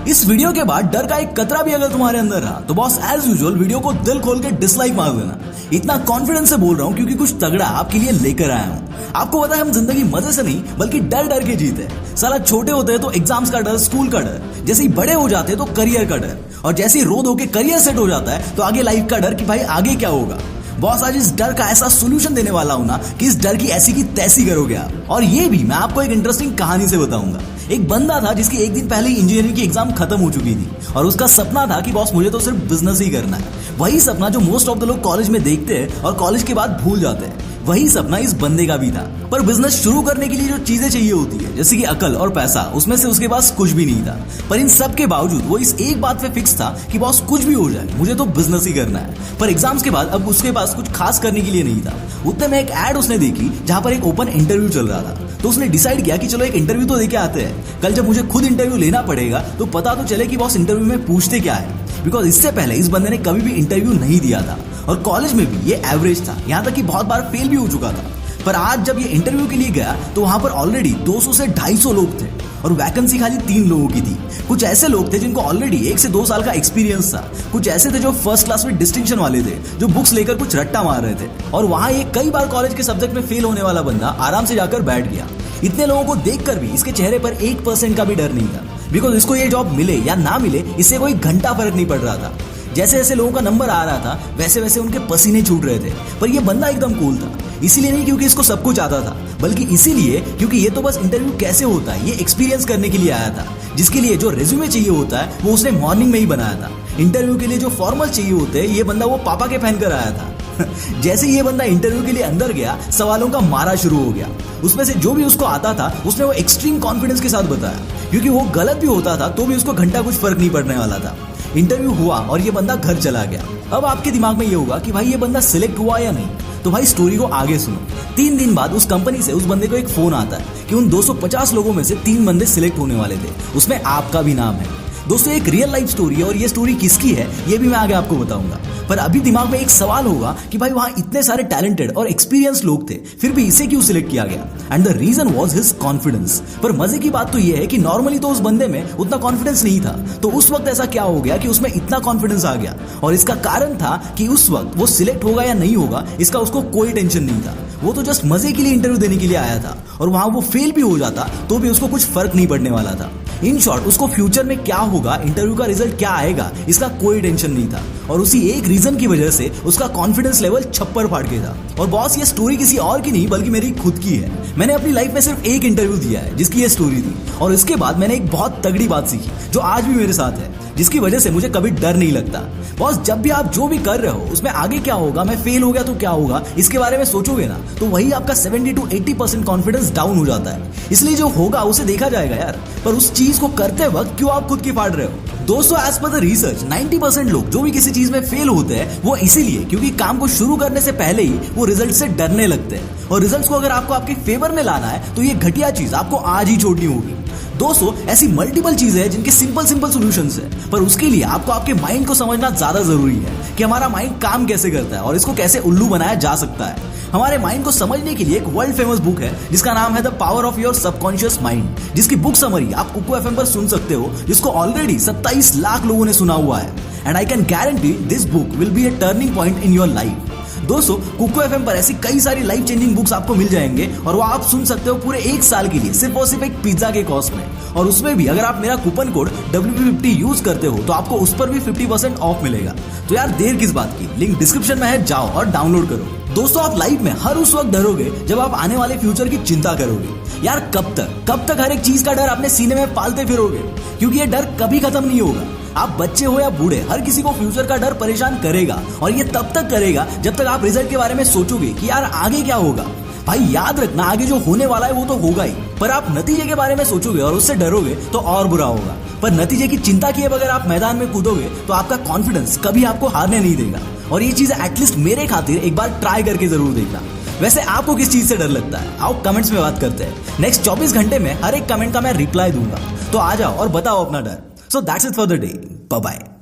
इस वीडियो के बाद डर का एक कतरा भी अगर तुम्हारे अंदर रहा तो बॉस एज यूजुअल वीडियो को दिल खोल के डिसलाइक मार देना। इतना कॉन्फिडेंस से बोल रहा हूँ क्योंकि कुछ तगड़ा आपके लिए लेकर आया हूँ। आपको पता है हम जिंदगी मजे से नहीं बल्कि डर डर के जीते। साला छोटे होते हैं तो एग्जाम्स का डर, स्कूल का डर, जैसे ही बड़े हो जाते हैं तो करियर का डर, और जैसे ही रोड होके करियर सेट हो जाता है तो आगे लाइफ का डर कि भाई आगे क्या होगा। बॉस आज इस डर का ऐसा सोल्यूशन देने वाला हूं ना कि इस डर की ऐसी की तैसी करोगे आप। और ये भी मैं आपको एक इंटरेस्टिंग कहानी से बताऊंगा। एक बंदा था जिसकी एक दिन पहले इंजीनियरिंग की एग्जाम खत्म हो चुकी थी और उसका सपना था कि बॉस मुझे तो सिर्फ बिजनेस ही करना है। वही सपना जो मोस्ट ऑफ द लोग कॉलेज में देखते हैं और कॉलेज के बाद भूल जाते हैं, वही सपना इस बंदे का भी था। पर बिजनेस शुरू करने के लिए जो चीजें चाहिए होती है जैसे कि अकल और पैसा, उसमें से उसके पास कुछ भी नहीं था। पर इन सब के बावजूद वो इस एक बात पे फिक्स था कि बॉस कुछ भी हो जाए मुझे तो बिजनेस ही करना है। पर एग्जाम्स के बाद अब उसके पास कुछ खास करने के लिए नहीं था। उतने में एक एड उसने देखी जहां पर एक ओपन इंटरव्यू चल रहा था, तो उसने डिसाइड किया कि चलो एक इंटरव्यू तो देके आते हैं। कल जब मुझे खुद इंटरव्यू लेना पड़ेगा तो पता तो चले कि बॉस इंटरव्यू में पूछते क्या है। बिकॉज इससे पहले इस बंदे ने कभी भी इंटरव्यू नहीं दिया था और कॉलेज में भी ये एवरेज था, यहाँ तक कि बहुत बार फेल भी हो चुका था। पर आज जब ये इंटरव्यू के लिए गया तो वहां पर ऑलरेडी 200 से 250 लोग थे और वैकेंसी खाली 3 लोगों की थी। कुछ ऐसे लोग थे जिनको ऑलरेडी 1 से 2 साल का एक्सपीरियंस था, कुछ ऐसे थे जो फर्स्ट क्लास में डिस्टिंक्शन वाले थे, जो बुक्स लेकर कुछ रट्टा मार रहे थे, और वहां ये कई बार कॉलेज के सब्जेक्ट में फेल होने वाला बंदा आराम से जाकर बैठ गया। इतने लोगों को देखकर भी इसके चेहरे पर 1% का भी डर नहीं था। बिकॉज इसको ये जॉब मिले या ना मिले इससे कोई घंटा फर्क नहीं पड़ रहा था। जैसे जैसे लोगों का नंबर आ रहा था वैसे वैसे उनके पसीने छूट रहे थे। पर ये बंदा एकदम कूल था, इसीलिए नहीं क्योंकि इसको सब कुछ आता था, बल्कि इसीलिए क्योंकि ये तो बस इंटरव्यू कैसे होता है ये एक्सपीरियंस करने के लिए आया था। जिसके लिए जो रेज्यूमे चाहिए होता है वो उसने मॉर्निंग में ही बनाया था। इंटरव्यू के लिए जो फॉर्मल चाहिए होते हैं ये बंदा वो पापा के पहन कर आया था। जैसे ये बंदा इंटरव्यू के लिए अंदर गया सवालों का मारा शुरू हो गया। उसमें से जो भी उसको आता था उसने वो एक्सट्रीम कॉन्फिडेंस के साथ बताया, क्योंकि वो गलत भी होता था तो भी उसको घंटा कुछ फर्क नहीं पड़ने वाला था। इंटरव्यू हुआ और ये बंदा घर चला गया। अब आपके दिमाग में ये होगा कि भाई ये बंदा सिलेक्ट हुआ या नहीं, तो भाई स्टोरी को आगे सुनो। 3 दिन बाद उस कंपनी से उस बंदे को एक फोन आता है कि उन 250 लोगों में से 3 बंदे सिलेक्ट होने वाले थे, उसमें आपका भी नाम है। दोस्तों एक रियल लाइफ स्टोरी है और ये स्टोरी किसकी है ये भी मैं आगे आपको बताऊंगा। पर अभी दिमाग में एक सवाल होगा कि भाई वहां इतने सारे टैलेंटेड और एक्सपीरियंस लोग थे फिर भी इसे क्यों सिलेक्ट किया गया, and the reason was his confidence. पर मजे की बात तो ये है कि नॉर्मली तो उस बंदे में उतना कॉन्फिडेंस नहीं था, तो उस वक्त ऐसा क्या हो गया कि उसमें इतना कॉन्फिडेंस आ गया। और इसका कारण था कि उस वक्त वो सिलेक्ट होगा या नहीं होगा इसका उसको कोई टेंशन नहीं था। वो तो जस्ट मजे के लिए इंटरव्यू देने के लिए आया था और वहां वो फेल भी हो जाता तो भी उसको कुछ फर्क नहीं पड़ने वाला था। इन शॉर्ट उसको फ्यूचर में क्या होगा, इंटरव्यू का रिजल्ट क्या आएगा, इसका कोई टेंशन नहीं था। और उसी एक रीजन की वजह से उसका कॉन्फिडेंस लेवल छप्पर फाड़ के था। और बॉस ये स्टोरी किसी और की नहीं बल्कि मेरी खुद की है। मैंने अपनी लाइफ में सिर्फ एक इंटरव्यू दिया है जिसकी ये स्टोरी थी, और इसके बाद मैंने एक बहुत तगड़ी बात सीखी जो आज भी मेरे साथ है, जिसकी वजह से मुझे कभी डर नहीं लगता। बॉस जब भी आप जो भी कर रहे हो उसमें आगे क्या होगा, मैं फेल हो गया तो क्या होगा, इसके बारे में सोचोगे ना तो वही आपका 70 to 80% कॉन्फिडेंस डाउन हो जाता है। इसलिए जो होगा उसे देखा जाएगा यार, पर उस चीज को करते वक्त क्यों आप खुद की फाड़ रहे हो। दोस्तों एज पर द रिसर्च 90% लोग जो भी किसी चीज में फेल होते हैं वो इसीलिए क्योंकि काम को शुरू करने से पहले ही वो रिजल्ट से डरने लगते हैं। और रिजल्ट्स को अगर आपको आपके फेवर में लाना है तो ये घटिया चीज आपको आज ही छोड़नी होगी। दोस्तों ऐसी मल्टीपल चीजें हैं जिनके सिंपल सॉल्यूशंस है, पर उसके लिए आपको आपके माइंड को समझना ज्यादा जरूरी है कि हमारा माइंड काम कैसे करता है और इसको कैसे उल्लू बनाया जा सकता है। हमारे माइंड को समझने के लिए एक वर्ल्ड फेमस बुक है जिसका नाम है the power of your subconscious mind, जिसकी बुक समरी आप कुकू एफएम पर सुन सकते हो, जिसको ऑलरेडी 27 लाख लोगों ने सुना हुआ है। And I can guarantee this book will be a turning point in your life. दोस्तों कुकू एफएम पर ऐसी कई सारी लाइफ चेंजिंग बुक्स आपको मिल जाएंगे और वो आप सुन सकते हो पूरे 1 साल के लिए सिर्फ और सिर्फ एक पिज्जा के कॉस्ट में। और उसमें भी अगर आप मेरा कूपन कोड WP50 यूज करते हो तो आपको उस पर भी 50% ऑफ मिलेगा। तो यार देर किस बात की, लिंक डिस्क्रिप्शन में है, जाओ और डाउनलोड करो। दोस्तों आप लाइफ में हर उस वक्त डरोगे जब आप आने वाले फ्यूचर की चिंता करोगे। यार कब तक हर एक चीज का डर अपने सीने में पालते फिरोगे, क्योंकि ये डर कभी खत्म नहीं होगा। आप बच्चे हो या बूढ़े, हर किसी को फ्यूचर का डर परेशान करेगा, और ये तब तक करेगा जब तक आप रिजल्ट के बारे में सोचोगे कि यार आगे क्या होगा। भाई याद रखना आगे जो होने वाला है वो तो होगा ही, पर आप नतीजे के बारे में सोचोगे और उससे डरोगे तो और बुरा होगा। पर नतीजे की चिंता किए बगैर आप मैदान में कूदोगे तो आपका कॉन्फिडेंस कभी आपको हारने नहीं देगा। और ये चीज एटलीस्ट मेरे खातिर एक बार ट्राई करके जरूर देखना। वैसे आपको किस चीज से डर लगता है, आओ कमेंट्स में बात करते हैं। नेक्स्ट 24 घंटे में हर एक कमेंट का मैं रिप्लाई दूंगा, तो आ जाओ और बताओ अपना डर। So that's it for the day, bye bye.